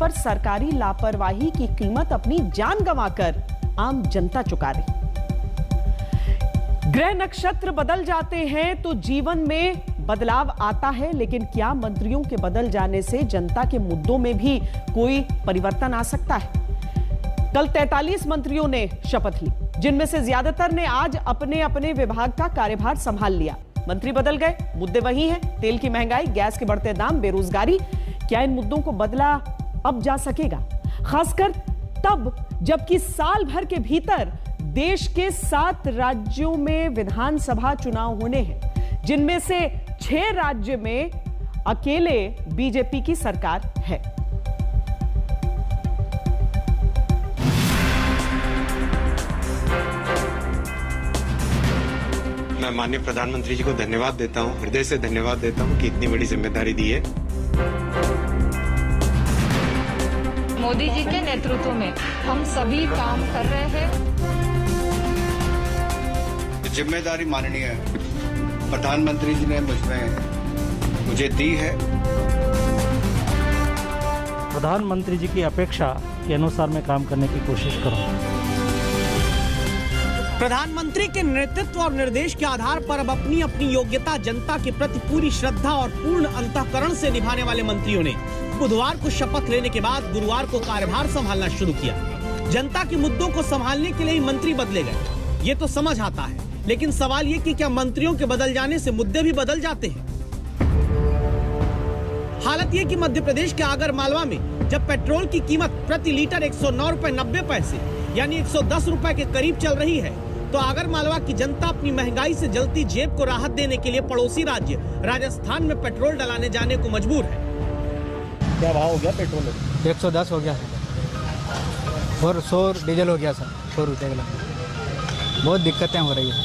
पर सरकारी लापरवाही की कीमत अपनी जान गंवाकर आम जनता चुका रही। ग्रह नक्षत्र बदल जाते हैं तो जीवन में बदलाव आता है, लेकिन क्या मंत्रियों के बदल जाने से जनता के मुद्दों में भी कोई परिवर्तन आ सकता है? कल 43 मंत्रियों ने शपथ ली, जिनमें से ज्यादातर ने आज अपने अपने विभाग का कार्यभार संभाल लिया। मंत्री बदल गए, मुद्दे वही हैं, तेल की महंगाई, गैस के बढ़ते दाम, बेरोजगारी। क्या इन मुद्दों को बदला अब जा सकेगा? खासकर तब जबकि साल भर के भीतर देश के 7 राज्यों में विधानसभा चुनाव होने हैं, जिनमें से 6 राज्य में अकेले बीजेपी की सरकार है। मैं माननीय प्रधानमंत्री जी को धन्यवाद देता हूं, हृदय से धन्यवाद देता हूं कि इतनी बड़ी जिम्मेदारी दी है। मोदी जी के नेतृत्व में हम सभी काम कर रहे हैं। जिम्मेदारी माननीय प्रधानमंत्री जी ने मुझे दी है। प्रधानमंत्री जी की अपेक्षा के अनुसार मैं काम करने की कोशिश करूंगा। प्रधानमंत्री के नेतृत्व और निर्देश के आधार पर अब अपनी अपनी योग्यता जनता के प्रति पूरी श्रद्धा और पूर्ण अंतःकरण से निभाने वाले मंत्रियों ने बुधवार को शपथ लेने के बाद गुरुवार को कार्यभार संभालना शुरू किया। जनता के मुद्दों को संभालने के लिए ही मंत्री बदले गए, ये तो समझ आता है, लेकिन सवाल ये कि क्या मंत्रियों के बदल जाने से मुद्दे भी बदल जाते हैं? हालत ये कि मध्य प्रदेश के आगर मालवा में जब पेट्रोल की कीमत प्रति लीटर 109 रुपए 90 पैसे यानी 110 रुपए के करीब चल रही है, तो आगर मालवा की जनता अपनी महंगाई से जलती जेब को राहत देने के लिए पड़ोसी राज्य राजस्थान में पेट्रोल डलाने जाने को मजबूर है। क्या भाव हो गया पेट्रोल? 110 हो गया और 100 डीजल हो गया सर, 100 रुपये किलो। बहुत दिक्कतें हो रही है,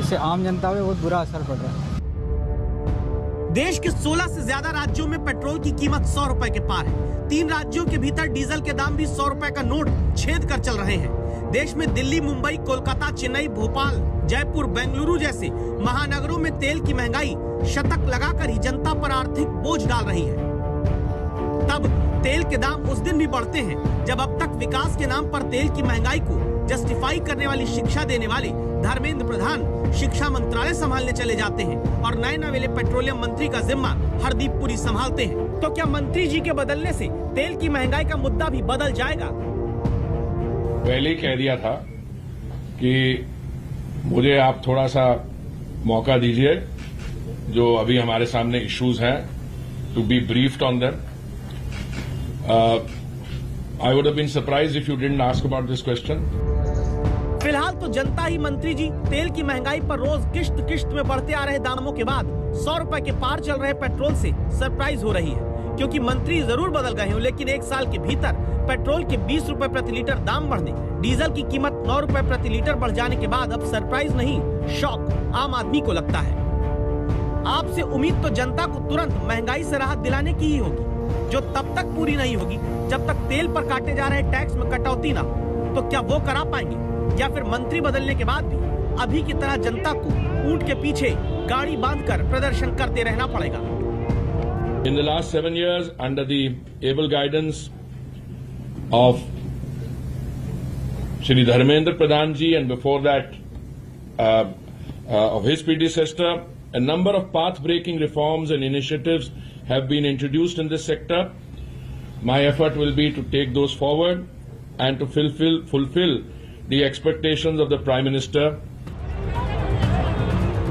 इससे आम जनता पे बहुत बुरा असर पड़ रहा है। देश के 16 से ज्यादा राज्यों में पेट्रोल की कीमत 100 रुपए के पार है। 3 राज्यों के भीतर डीजल के दाम भी 100 रुपए का नोट छेद कर चल रहे हैं। देश में दिल्ली, मुंबई, कोलकाता, चेन्नई, भोपाल, जयपुर, बेंगलुरु जैसे महानगरों में तेल की महंगाई शतक लगाकर ही जनता पर आर्थिक बोझ डाल रही है। तब तेल के दाम उस दिन भी बढ़ते हैं जब अब तक विकास के नाम पर तेल की महंगाई को जस्टिफाई करने वाली शिक्षा देने वाले धर्मेंद्र प्रधान शिक्षा मंत्रालय संभालने चले जाते हैं और नए नवेले पेट्रोलियम मंत्री का जिम्मा हरदीप पुरी संभालते हैं। तो क्या मंत्री जी के बदलने से तेल की महंगाई का मुद्दा भी बदल जाएगा? पहले ही कह दिया था कि मुझे आप थोड़ा सा मौका दीजिए, जो अभी हमारे सामने इश्यूज हैं, to be briefed on them. I would have been surprised if you didn't ask about this question. फिलहाल तो जनता ही मंत्री जी तेल की महंगाई पर रोज किश्त किश्त में बढ़ते आ रहे दामों के बाद 100 रुपए के पार चल रहे पेट्रोल से सरप्राइज हो रही है, क्योंकि मंत्री जरूर बदल गए हैं, लेकिन 1 साल के भीतर पेट्रोल के 20 रुपए प्रति लीटर दाम बढ़ने, डीजल की कीमत 9 रुपए प्रति लीटर बढ़ जाने के बाद अब सरप्राइज नहीं, शॉक आम आदमी को लगता है। आपसे उम्मीद तो जनता को तुरंत महंगाई से राहत दिलाने की ही होगी, जो तब तक पूरी नहीं होगी जब तक तेल पर काटे जा रहे टैक्स में कटौती ना हो। तो क्या वो करा पाएंगे, या फिर मंत्री बदलने के बाद भी अभी की तरह जनता को ऊंट के पीछे गाड़ी बांधकर प्रदर्शन करते रहना पड़ेगा? In the last 7 years, under the able guidance of Shri Dharmendra Pradhan ji, and before that of his predecessor, a number of path-breaking reforms and initiatives have been introduced in this sector. My effort will be to take those forward and to fulfill the expectations of the Prime Minister.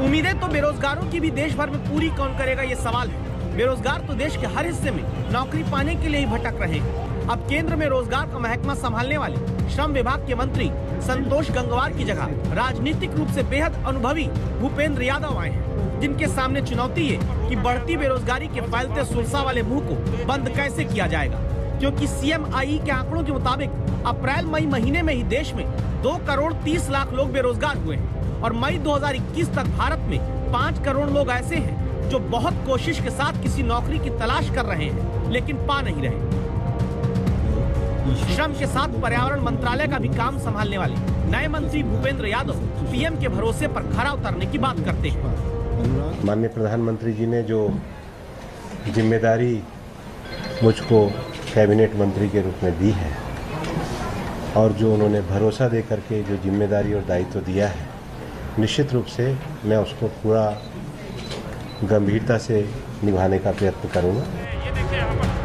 उम्मीदें तो बेरोजगारों की भी देश भर में पूरी कौन करेगा, ये सवाल है। बेरोजगार तो देश के हर हिस्से में नौकरी पाने के लिए ही भटक रहे हैं। अब केंद्र में रोजगार का महकमा संभालने वाले श्रम विभाग के मंत्री संतोष गंगवार की जगह राजनीतिक रूप से बेहद अनुभवी भूपेंद्र यादव आए हैं, जिनके सामने चुनौती है कि बढ़ती बेरोजगारी के फैलते सुरसा वाले मुंह को बंद कैसे किया जाएगा, क्योंकि CMI के आंकड़ों के मुताबिक अप्रैल मई महीने में ही देश में 2 करोड़ 30 लाख लोग बेरोजगार हुए हैं और मई 2021 तक भारत में 5 करोड़ लोग ऐसे हैं जो बहुत कोशिश के साथ किसी नौकरी की तलाश कर रहे हैं, लेकिन पा नहीं रहे। श्रम के साथ पर्यावरण मंत्रालय का भी काम संभालने वाले नए मंत्री भूपेंद्र यादव PM के भरोसे पर खरा उतरने की बात करते हैं। माननीय प्रधानमंत्री जी ने जो जिम्मेदारी मुझको कैबिनेट मंत्री के रूप में दी है और जो उन्होंने भरोसा दे करके जो जिम्मेदारी और दायित्व दिया है, निश्चित रूप से मैं उसको पूरा गंभीरता से निभाने का प्रयत्न करूंगा।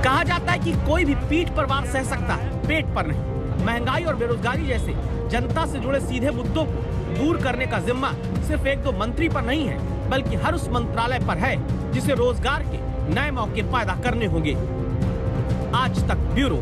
कहा जाता है कि कोई भी पीठ पर वार सह सकता है, पेट पर नहीं। महंगाई और बेरोजगारी जैसे जनता से जुड़े सीधे मुद्दों को दूर करने का जिम्मा सिर्फ एक दो मंत्री पर नहीं है, बल्कि हर उस मंत्रालय पर है जिसे रोजगार के नए मौके पैदा करने होंगे। आज तक ब्यूरो।